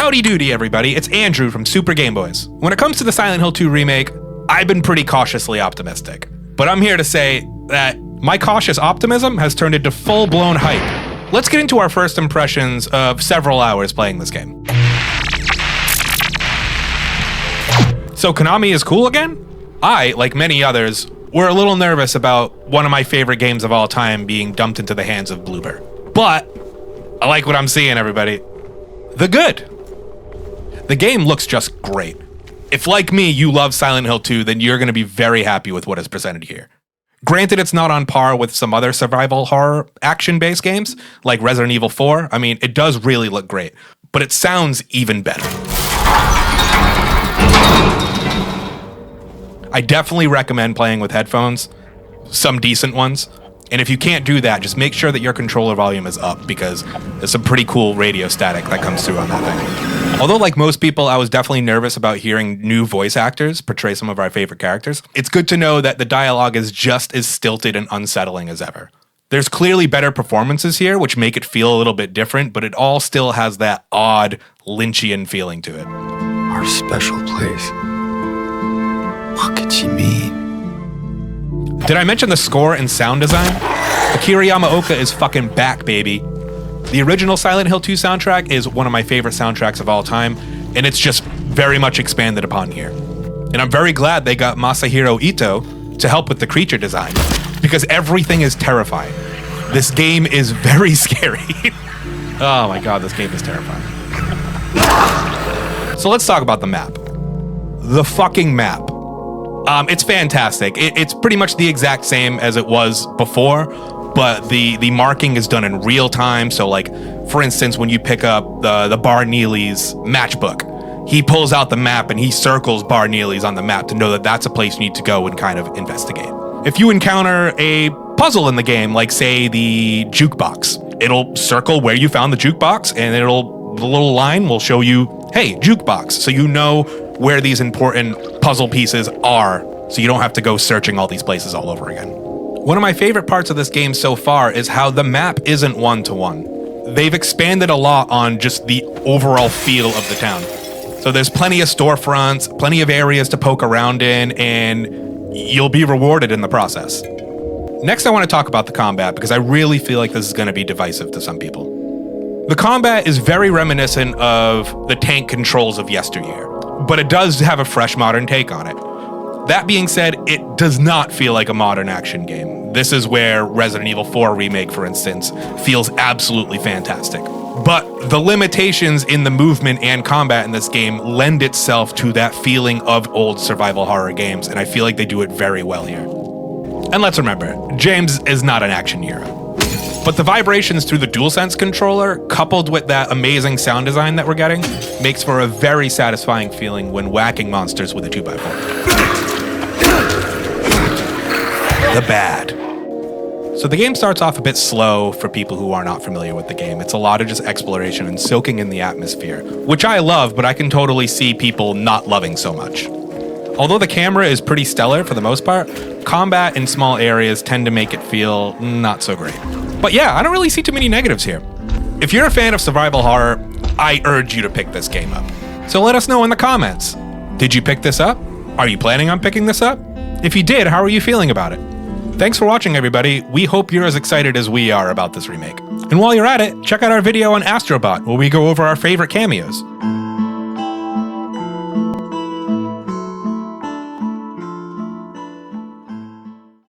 Howdy doody, everybody. It's Andrew from Super Game Boys. When it comes to the Silent Hill 2 remake, I've been pretty cautiously optimistic. But I'm here to say that my cautious optimism has turned into full-blown hype. Let's get into our first impressions of several hours playing this game. So Konami is cool again? I, like many others, were a little nervous about one of my favorite games of all time being dumped into the hands of Bloober. But I like what I'm seeing, everybody. The good. The game looks just great. If, like me, you love Silent Hill 2, then you're going to be very happy with what is presented here. Granted, it's not on par with some other survival horror action-based games, like Resident Evil 4. I mean, it does really look great, but it sounds even better. I definitely recommend playing with headphones, some decent ones. And if you can't do that, just make sure that your controller volume is up, because there's some pretty cool radio static that comes through on that thing. Although, like most people, I was definitely nervous about hearing new voice actors portray some of our favorite characters. It's good to know that the dialogue is just as stilted and unsettling as ever. There's clearly better performances here, which make it feel a little bit different, but it all still has that odd Lynchian feeling to it. Our special place. What could she mean? Did I mention the score and sound design? Akira Yamaoka is fucking back, baby. The original Silent Hill 2 soundtrack is one of my favorite soundtracks of all time, and it's just very much expanded upon here. And I'm very glad they got Masahiro Ito to help with the creature design, because everything is terrifying. This game is very scary. Oh my god, this game is terrifying. So let's talk about the map. The fucking map. It's fantastic. It's pretty much the exact same as it was before, but the marking is done in real time. So, like, for instance, when you pick up the Bar Neely's matchbook, he pulls out the map and he circles Bar Neely's on the map to know that that's a place you need to go and kind of investigate. If you encounter a puzzle in the game, like, say, the jukebox, it'll circle where you found the jukebox, and the little line will show you, hey, jukebox, so you know where these important puzzle pieces are, so you don't have to go searching all these places all over again. One of my favorite parts of this game so far is how the map isn't one-to-one. They've expanded a lot on just the overall feel of the town. So there's plenty of storefronts, plenty of areas to poke around in, and you'll be rewarded in the process. Next, I want to talk about the combat, because I really feel like this is going to be divisive to some people. The combat is very reminiscent of the tank controls of yesteryear, but it does have a fresh modern take on it. That being said, it does not feel like a modern action game. This is where Resident Evil 4 Remake, for instance, feels absolutely fantastic. But the limitations in the movement and combat in this game lend itself to that feeling of old survival horror games, and I feel like they do it very well here. And let's remember, James is not an action hero. But the vibrations through the DualSense controller, coupled with that amazing sound design that we're getting, makes for a very satisfying feeling when whacking monsters with a 2x4. The bad. So the game starts off a bit slow for people who are not familiar with the game. It's a lot of just exploration and soaking in the atmosphere, which I love, but I can totally see people not loving so much. Although the camera is pretty stellar for the most part, combat in small areas tend to make it feel not so great. But yeah, I don't really see too many negatives here. If you're a fan of survival horror, I urge you to pick this game up. So let us know in the comments. Did you pick this up? Are you planning on picking this up? If you did, how are you feeling about it? Thanks for watching, everybody. We hope you're as excited as we are about this remake. And while you're at it, check out our video on Astrobot, where we go over our favorite cameos.